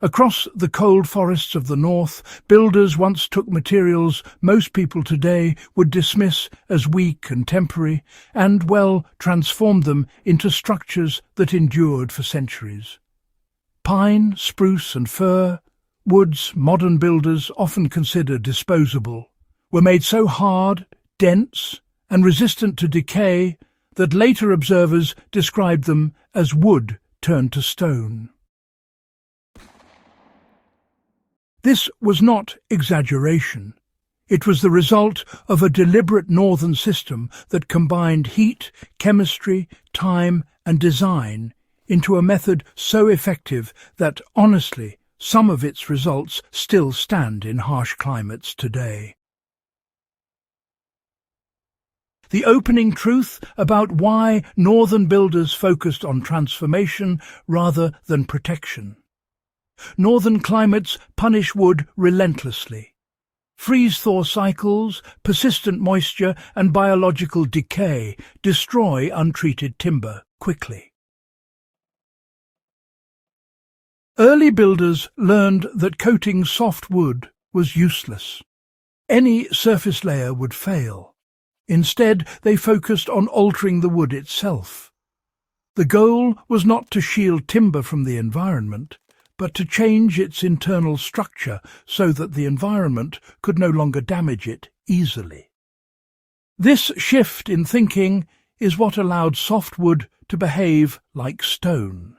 Across the cold forests of the north, builders once took materials most people today would dismiss as weak and temporary, and, well, transformed them into structures that endured for centuries. Pine, spruce and fir, woods modern builders often consider disposable, were made so hard, dense and resistant to decay that later observers described them as wood turned to stone. This was not exaggeration. It was the result of a deliberate northern system that combined heat, chemistry, time and design into a method so effective that, honestly, some of its results still stand in harsh climates today. The opening truth about why northern builders focused on transformation rather than protection. Northern climates punish wood relentlessly. Freeze-thaw cycles, persistent moisture and biological decay destroy untreated timber quickly. Early builders learned that coating soft wood was useless. Any surface layer would fail. Instead, they focused on altering the wood itself. The goal was not to shield timber from the environment, but to change its internal structure so that the environment could no longer damage it easily. This shift in thinking is what allowed softwood to behave like stone.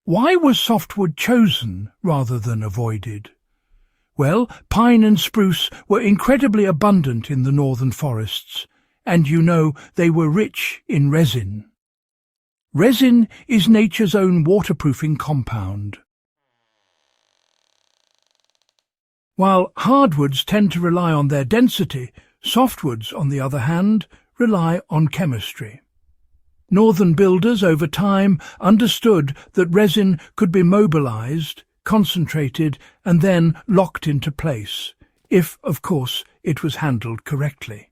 Why was softwood chosen rather than avoided? Well, pine and spruce were incredibly abundant in the northern forests, and they were rich in resin. Resin is nature's own waterproofing compound. While hardwoods tend to rely on their density, softwoods, on the other hand, rely on chemistry. Northern builders over time understood that resin could be mobilized, concentrated and then locked into place, if, of course, it was handled correctly.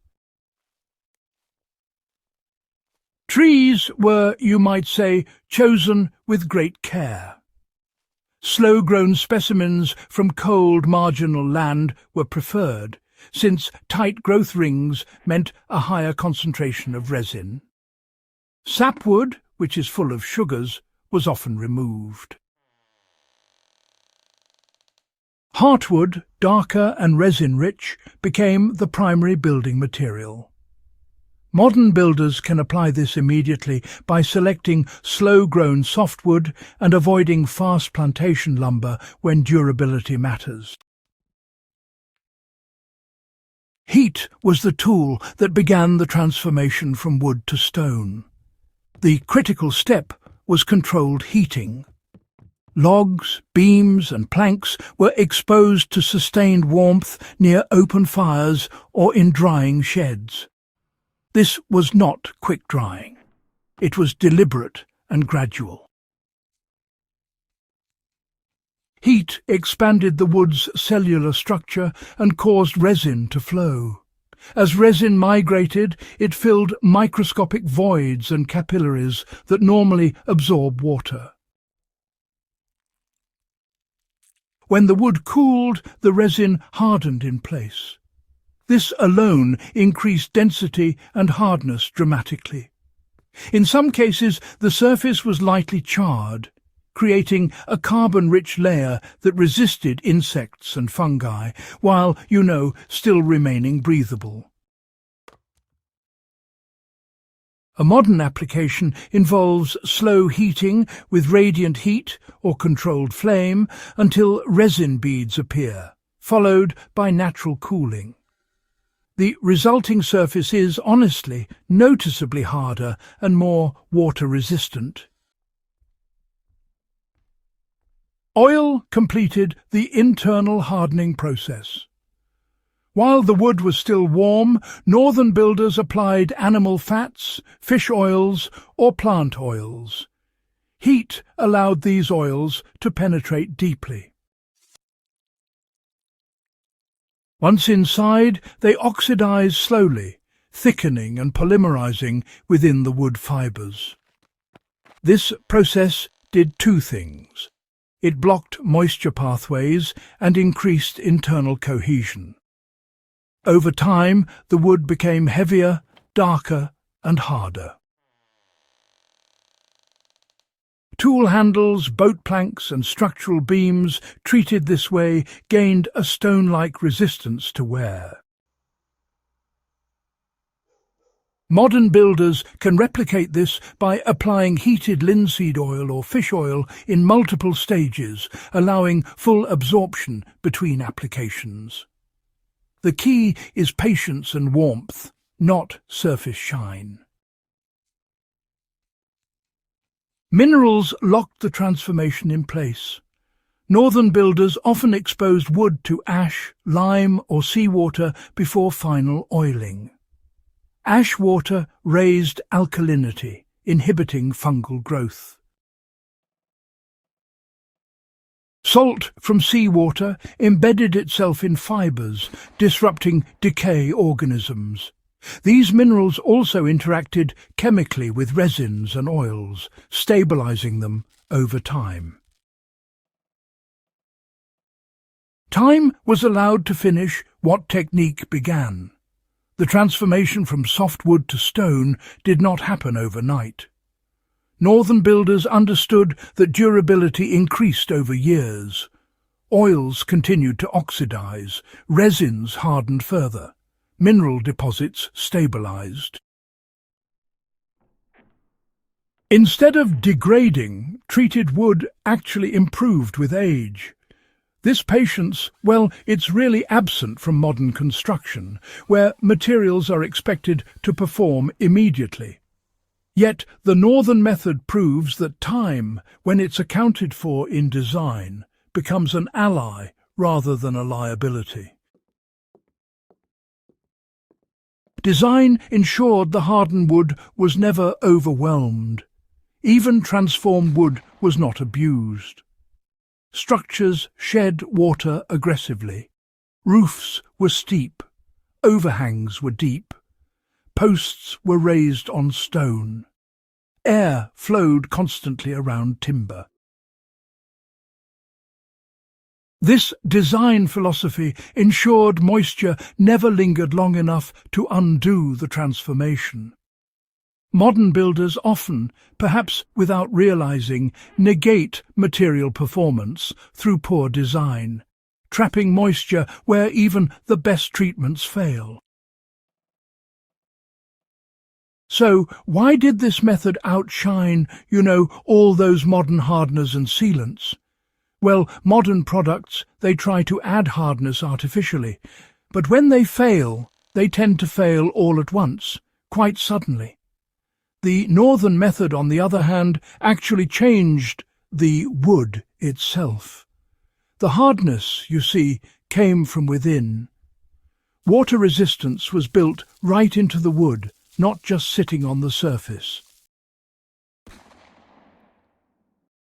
Trees were, you might say, chosen with great care. Slow-grown specimens from cold marginal land were preferred, since tight growth rings meant a higher concentration of resin. Sapwood, which is full of sugars, was often removed. Heartwood, darker and resin-rich, became the primary building material. Modern builders can apply this immediately by selecting slow-grown softwood and avoiding fast plantation lumber when durability matters. Heat was the tool that began the transformation from wood to stone. The critical step was controlled heating. Logs, beams and planks were exposed to sustained warmth near open fires or in drying sheds. This was not quick drying. It was deliberate and gradual. Heat expanded the wood's cellular structure and caused resin to flow. As resin migrated, it filled microscopic voids and capillaries that normally absorb water. When the wood cooled, the resin hardened in place. This alone increased density and hardness dramatically. In some cases, the surface was lightly charred, creating a carbon-rich layer that resisted insects and fungi, while, still remaining breathable. A modern application involves slow heating with radiant heat or controlled flame until resin beads appear, followed by natural cooling. The resulting surface is, honestly, noticeably harder and more water-resistant. Oil completed the internal hardening process. While the wood was still warm, northern builders applied animal fats, fish oils, or plant oils. Heat allowed these oils to penetrate deeply. Once inside, they oxidize slowly, thickening and polymerizing within the wood fibers. This process did two things. It blocked moisture pathways and increased internal cohesion. Over time, the wood became heavier, darker, and harder. Tool handles, boat planks, and structural beams treated this way gained a stone-like resistance to wear. Modern builders can replicate this by applying heated linseed oil or fish oil in multiple stages, allowing full absorption between applications. The key is patience and warmth, not surface shine. Minerals locked the transformation in place. Northern builders often exposed wood to ash, lime or seawater before final oiling. Ash water raised alkalinity, inhibiting fungal growth. Salt from seawater embedded itself in fibres, disrupting decay organisms. These minerals also interacted chemically with resins and oils, stabilizing them over time. Time was allowed to finish what technique began. The transformation from softwood to stone did not happen overnight. Northern builders understood that durability increased over years. Oils continued to oxidize, resins hardened further. Mineral deposits stabilized. Instead of degrading, treated wood actually improved with age. This patience, well, it's really absent from modern construction, where materials are expected to perform immediately. Yet the northern method proves that time, when it's accounted for in design, becomes an ally rather than a liability. Design ensured the hardened wood was never overwhelmed. Even transformed wood was not abused. Structures shed water aggressively. Roofs were steep. Overhangs were deep. Posts were raised on stone. Air flowed constantly around timber. This design philosophy ensured moisture never lingered long enough to undo the transformation. Modern builders often, perhaps without realizing, negate material performance through poor design, trapping moisture where even the best treatments fail. So, why did this method outshine, all those modern hardeners and sealants? Well, modern products, they try to add hardness artificially, but when they fail, they tend to fail all at once, quite suddenly. The northern method, on the other hand, actually changed the wood itself. The hardness, you see, came from within. Water resistance was built right into the wood, not just sitting on the surface.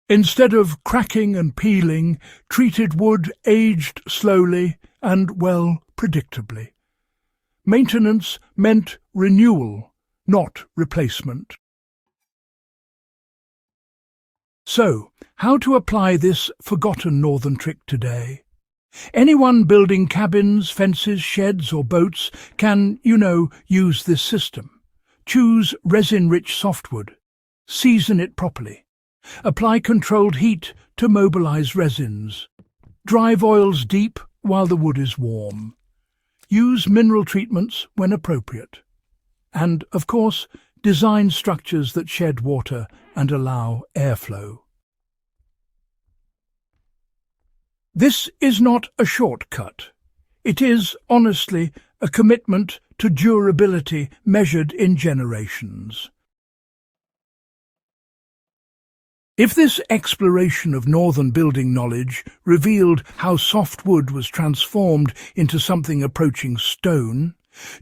Instead of cracking and peeling, treated wood aged slowly and, well, predictably. Maintenance meant renewal, not replacement. So, how to apply this forgotten northern trick today? Anyone building cabins, fences, sheds or boats can, use this system. Choose resin-rich softwood. Season it properly. Apply controlled heat to mobilize resins. Drive oils deep while the wood is warm. Use mineral treatments when appropriate. And, of course, design structures that shed water and allow airflow. This is not a shortcut. It is, honestly, a commitment to durability measured in generations. If this exploration of northern building knowledge revealed how softwood was transformed into something approaching stone,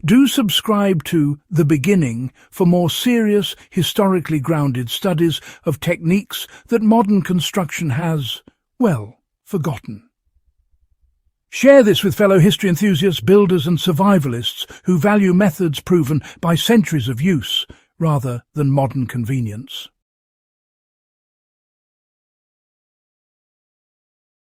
do subscribe to The Beginning for more serious, historically grounded studies of techniques that modern construction has, well, forgotten. Share this with fellow history enthusiasts, builders and survivalists who value methods proven by centuries of use rather than modern convenience.